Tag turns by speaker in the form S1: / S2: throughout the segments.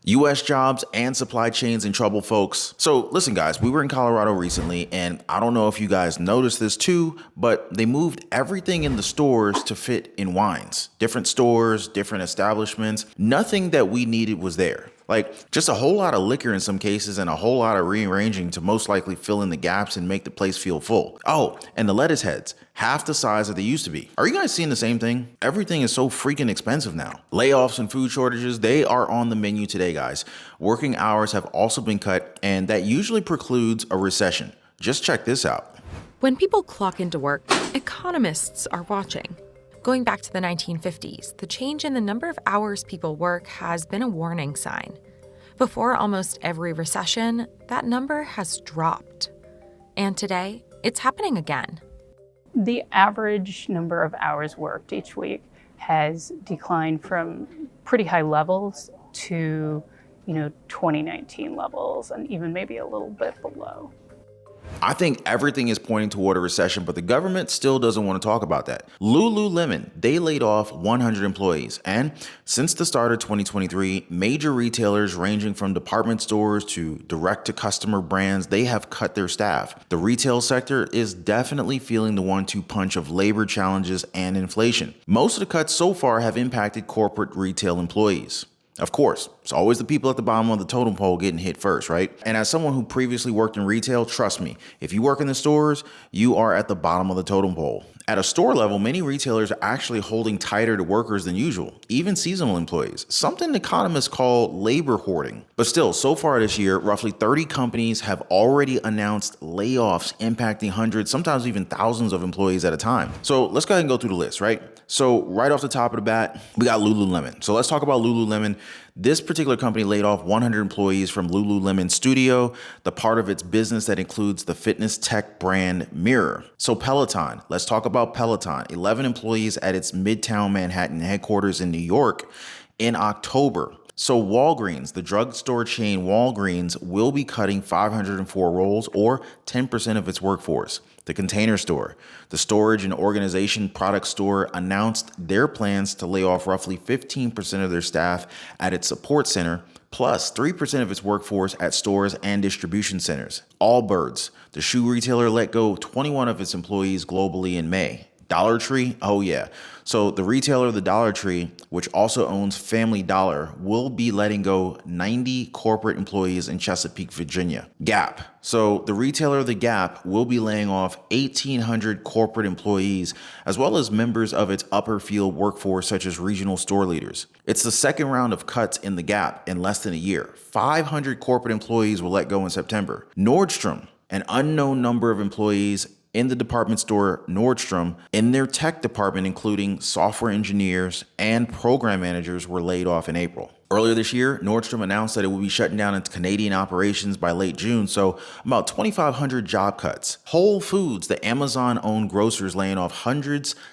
S1: US jobs and supply chains in trouble, folks. So listen, guys, we were in Colorado recently, and I don't know if you guys noticed this too, but they moved everything in the stores to fit in wines. Different stores, different establishments. Nothing that we needed was there. Like, just a whole lot of liquor in some cases and a whole lot of rearranging to most likely fill in the gaps and make the place feel full. Oh, and the lettuce heads, half the size that they used to be. Are you guys seeing the same thing? Everything is so freaking expensive now. Layoffs and food shortages, they are on the menu today, guys. Working hours have also been cut, and that usually precludes a recession. Just check this out.
S2: When people clock into work, economists are watching. Going back to the 1950s, the change in the number of hours people work has been a warning sign. Before almost every recession, that number has dropped. And today, it's happening again.
S3: The average number of hours worked each week has declined from pretty high levels to, 2019 levels, and even maybe a little bit below.
S1: I think everything is pointing toward a recession, but the government still doesn't want to talk about that. Lululemon, they laid off 100 employees. And since the start of 2023, major retailers ranging from department stores to direct-to-customer brands, they have cut their staff. The retail sector is definitely feeling the one-two punch of labor challenges and inflation. Most of the cuts so far have impacted corporate retail employees. Of course, it's always the people at the bottom of the totem pole getting hit first, right? And as someone who previously worked in retail, trust me, if you work in the stores, you are at the bottom of the totem pole. At a store level, many retailers are actually holding tighter to workers than usual, even seasonal employees, something economists call labor hoarding. But still, so far this year, roughly 30 companies have already announced layoffs impacting hundreds, sometimes even thousands of employees at a time. So let's go ahead and go through the list, right? So right off the top of the bat, we got Lululemon. So let's talk about Lululemon. This particular company laid off 100 employees from Lululemon Studio, the part of its business that includes the fitness tech brand Mirror. So Peloton, let's talk about Peloton. 11 employees at its Midtown Manhattan headquarters in New York in October. So Walgreens, the drugstore chain Walgreens, will be cutting 504 roles, or 10% of its workforce. The Container Store, the storage and organization product store, announced their plans to lay off roughly 15% of their staff at its support center, plus 3% of its workforce at stores and distribution centers. Allbirds, the shoe retailer, let go 21 of its employees globally in May. Dollar Tree, oh yeah. So the retailer, the Dollar Tree, which also owns Family Dollar, will be letting go 90 corporate employees in Chesapeake, Virginia. Gap. So the retailer, the Gap, will be laying off 1,800 corporate employees, as well as members of its upper field workforce, such as regional store leaders. It's the second round of cuts in the Gap in less than a year. 500 corporate employees were let go in September. Nordstrom, an unknown number of employees in the department store Nordstrom, in their tech department, including software engineers and program managers, were laid off in April. Earlier this year, Nordstrom announced that it will be shutting down its Canadian operations by late June, so about 2,500 job cuts. Whole Foods, the Amazon-owned grocers, laying off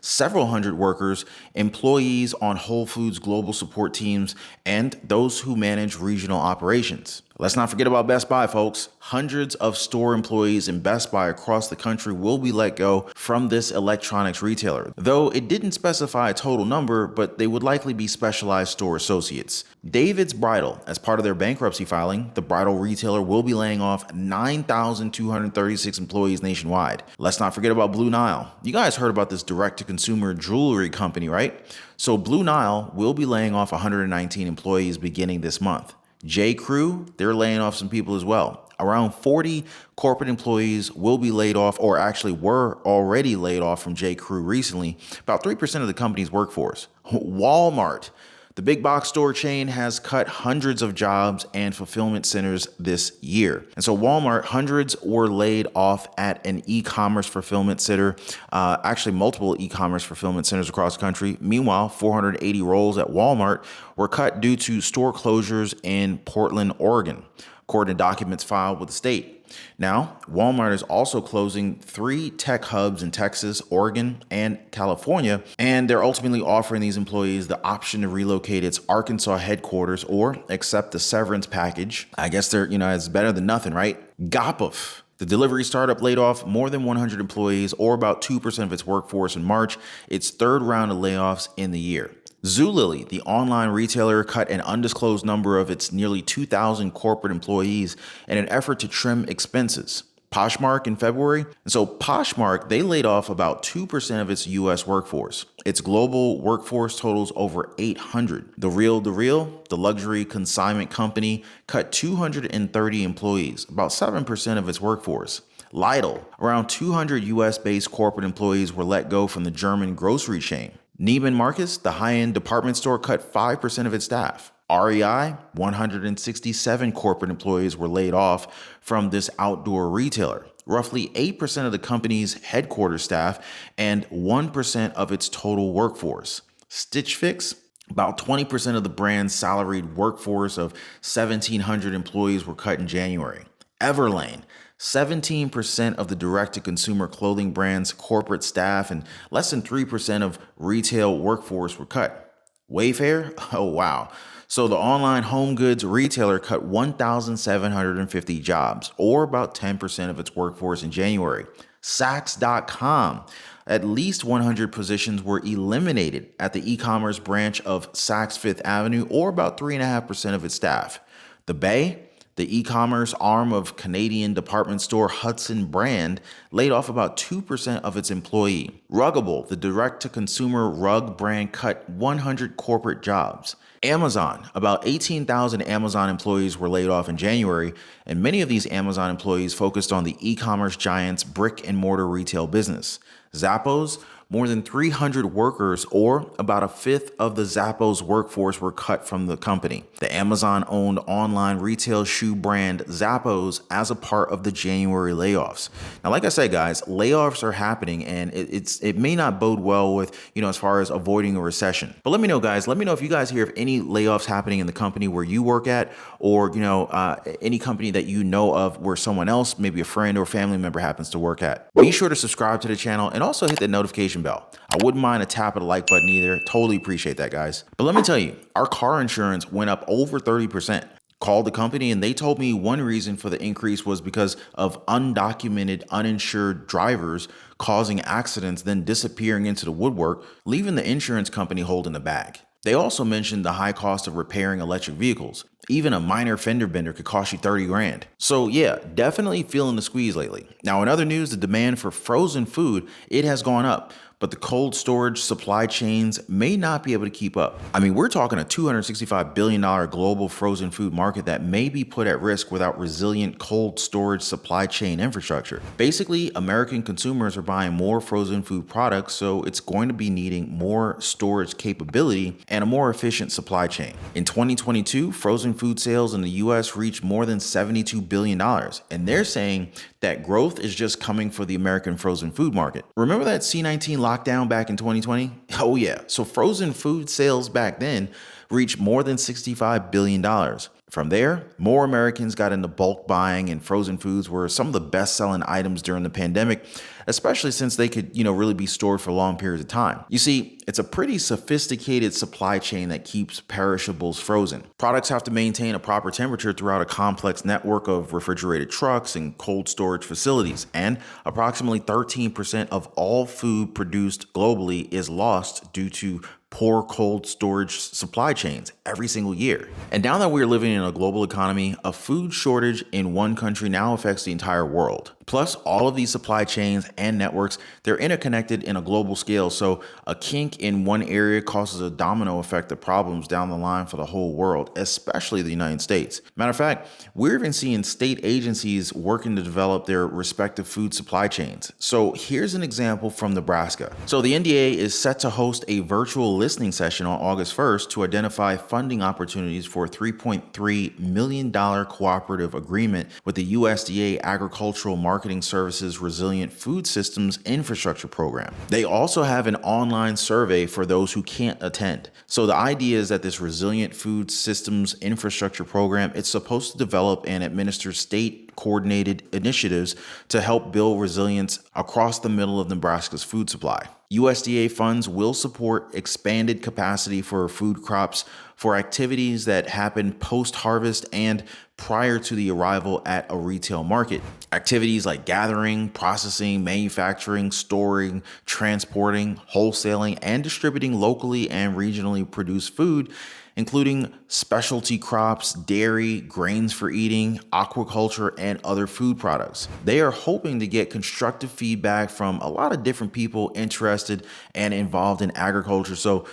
S1: several hundred workers, employees on Whole Foods global support teams, and those who manage regional operations. Let's not forget about Best Buy, folks. Hundreds of store employees in Best Buy across the country will be let go from this electronics retailer, though it didn't specify a total number, but they would likely be specialized store associates. David's Bridal, as part of their bankruptcy filing, the bridal retailer will be laying off 9,236 employees nationwide. Let's not forget about Blue Nile. You guys heard about this direct-to-consumer jewelry company, right? So Blue Nile will be laying off 119 employees beginning this month. J. Crew, they're laying off some people as well. Around 40 corporate employees will be laid off, or actually were already laid off from J. Crew recently, about 3% of the company's workforce. Walmart, the big box store chain, has cut hundreds of jobs and fulfillment centers this year. And so Walmart, hundreds were laid off at an e-commerce fulfillment center, actually multiple e-commerce fulfillment centers across the country. Meanwhile, 480 roles at Walmart were cut due to store closures in Portland, Oregon, according to documents filed with the state. Now, Walmart is also closing 3 tech hubs in Texas, Oregon, and California, and they're ultimately offering these employees the option to relocate its Arkansas headquarters or accept the severance package. I guess it's better than nothing, right? Gopuf, the delivery startup, laid off more than 100 employees, or about 2% of its workforce in March, its third round of layoffs in the year. Zulily, the online retailer, cut an undisclosed number of its nearly 2,000 corporate employees in an effort to trim expenses. Poshmark in February. And so Poshmark, they laid off about 2% of its US workforce. Its global workforce totals over 800. The Real, the luxury consignment company, cut 230 employees, about 7% of its workforce. Lidl, around 200 US-based corporate employees were let go from the German grocery chain. Neiman Marcus, the high-end department store, cut 5% of its staff. REI, 167 corporate employees were laid off from this outdoor retailer. Roughly 8% of the company's headquarters staff and 1% of its total workforce. Stitch Fix, about 20% of the brand's salaried workforce of 1,700 employees were cut in January. Everlane, 17% of the direct-to-consumer clothing brand's corporate staff and less than 3% of retail workforce were cut. Wayfair, oh wow. So the online home goods retailer cut 1,750 jobs, or about 10% of its workforce in January. Saks.com, at least 100 positions were eliminated at the e-commerce branch of Saks Fifth Avenue, or about 3.5% of its staff. The Bay, the e-commerce arm of Canadian department store Hudson Brand, laid off about 2% of its employees. Ruggable, the direct-to-consumer rug brand, cut 100 corporate jobs. Amazon, about 18,000 Amazon employees were laid off in January, and many of these Amazon employees focused on the e-commerce giant's brick-and-mortar retail business. Zappos, more than 300 workers, or about a fifth of the Zappos workforce, were cut from the company. The Amazon-owned online retail shoe brand Zappos as a part of the January layoffs. Now, like I said, guys, layoffs are happening, and it may not bode well with, as far as avoiding a recession. But let me know, guys. Let me know if you guys hear of any layoffs happening in the company where you work at, or, any company that you know of where someone else, maybe a friend or family member, happens to work at. Be sure to subscribe to the channel and also hit the notification bell. I wouldn't mind a tap of the like button either. Totally appreciate that, guys. But let me tell you, our car insurance went up over 30%. Called the company and they told me one reason for the increase was because of undocumented, uninsured drivers causing accidents, then disappearing into the woodwork, leaving the insurance company holding the bag. They also mentioned the high cost of repairing electric vehicles. Even a minor fender bender could cost you 30 grand. So yeah, definitely feeling the squeeze lately. Now, in other news, the demand for frozen food, it has gone up, but the cold storage supply chains may not be able to keep up. I mean, we're talking a $265 billion global frozen food market that may be put at risk without resilient cold storage supply chain infrastructure. Basically, American consumers are buying more frozen food products, so it's going to be needing more storage capability and a more efficient supply chain. In 2022, frozen food sales in the US reached more than $72 billion, and they're saying that growth is just coming for the American frozen food market. Remember that C-19 lockdown back in 2020? Oh yeah, so frozen food sales back then reached more than $65 billion. From there, more Americans got into bulk buying, and frozen foods were some of the best-selling items during the pandemic, especially since they could, really be stored for long periods of time. You see, it's a pretty sophisticated supply chain that keeps perishables frozen. Products have to maintain a proper temperature throughout a complex network of refrigerated trucks and cold storage facilities, and approximately 13% of all food produced globally is lost due to poor cold storage supply chains every single year. And now that we're living in a global economy, a food shortage in one country now affects the entire world. Plus, all of these supply chains and networks, they're interconnected in a global scale, so a kink in one area causes a domino effect of problems down the line for the whole world, especially the United States. Matter of fact, we're even seeing state agencies working to develop their respective food supply chains. So here's an example from Nebraska. So the NDA is set to host a virtual listening session on August 1st to identify funding opportunities for a $3.3 million cooperative agreement with the USDA Agricultural Marketing Services Resilient Food Systems Infrastructure Program. They also have an online survey for those who can't attend. So the idea is that this Resilient Food Systems Infrastructure Program, it's supposed to develop and administer state coordinated initiatives to help build resilience across the middle of Nebraska's food supply. USDA funds will support expanded capacity for food crops for activities that happen post-harvest and prior to the arrival at a retail market. Activities like gathering, processing, manufacturing, storing, transporting, wholesaling, and distributing locally and regionally produced food, including specialty crops, dairy, grains for eating, aquaculture, and other food products. They are hoping to get constructive feedback from a lot of different people interested and involved in agriculture. So,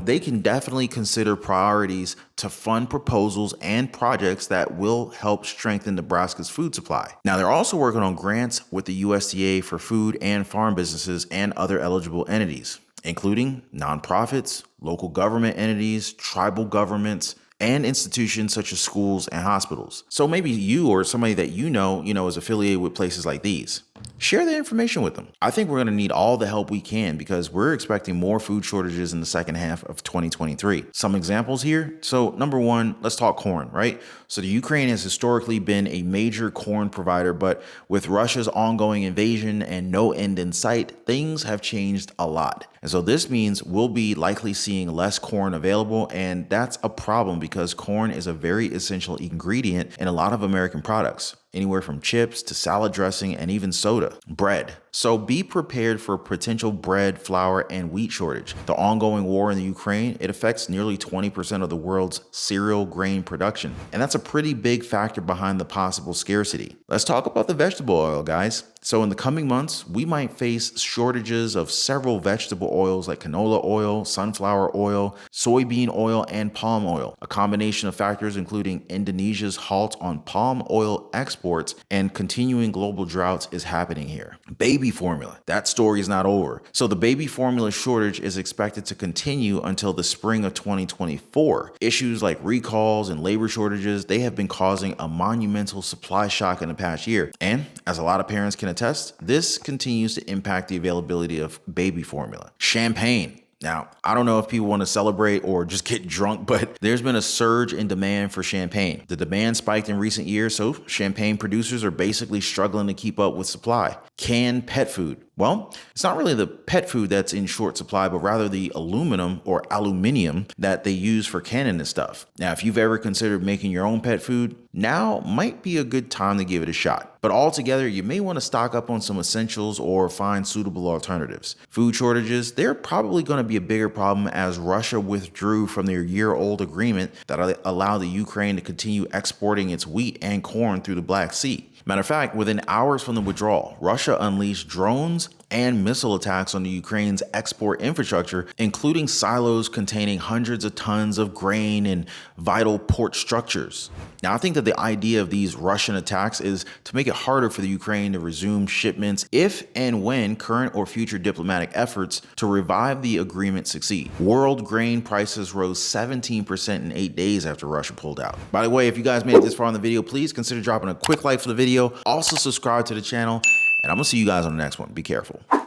S1: they can definitely consider priorities to fund proposals and projects that will help strengthen Nebraska's food supply. Now, they're also working on grants with the USDA for food and farm businesses and other eligible entities, including nonprofits, local government entities, tribal governments, and institutions such as schools and hospitals. So maybe you or somebody that you know is affiliated with places like these. Share the information with them. I think we're going to need all the help we can because we're expecting more food shortages in the second half of 2023. Some examples here. So number one, let's talk corn, right? So the Ukraine has historically been a major corn provider, but with Russia's ongoing invasion and no end in sight, things have changed a lot. And so this means we'll be likely seeing less corn available, and that's a problem because corn is a very essential ingredient in a lot of American products, anywhere from chips to salad dressing and even soda. Bread. So be prepared for a potential bread, flour, and wheat shortage. The ongoing war in the Ukraine, it affects nearly 20% of the world's cereal grain production. And that's a pretty big factor behind the possible scarcity. Let's talk about the vegetable oil, guys. So in the coming months, we might face shortages of several vegetable oils like canola oil, sunflower oil, soybean oil, and palm oil. A combination of factors including Indonesia's halt on palm oil exports and continuing global droughts is happening here. Baby formula. That story is not over. So the baby formula shortage is expected to continue until the spring of 2024. Issues like recalls and labor shortages, they have been causing a monumental supply shock in the past year. And as a lot of parents can attest, this continues to impact the availability of baby formula. Champagne. Now, I don't know if people want to celebrate or just get drunk, but there's been a surge in demand for champagne. The demand spiked in recent years, so champagne producers are basically struggling to keep up with supply. Canned pet food. Well, it's not really the pet food that's in short supply, but rather the aluminum that they use for canning this stuff. Now, if you've ever considered making your own pet food, now might be a good time to give it a shot. But altogether, you may want to stock up on some essentials or find suitable alternatives. Food shortages, they're probably going to be a bigger problem as Russia withdrew from their year-old agreement that allowed the Ukraine to continue exporting its wheat and corn through the Black Sea. Matter of fact, within hours from the withdrawal, Russia unleashed drones and missile attacks on the Ukraine's export infrastructure, including silos containing hundreds of tons of grain and vital port structures. Now, I think that the idea of these Russian attacks is to make it harder for the Ukraine to resume shipments if and when current or future diplomatic efforts to revive the agreement succeed. World grain prices rose 17% in 8 days after Russia pulled out. By the way, if you guys made it this far in the video, please consider dropping a quick like for the video. Also subscribe to the channel. And I'm going to see you guys on the next one. Be careful.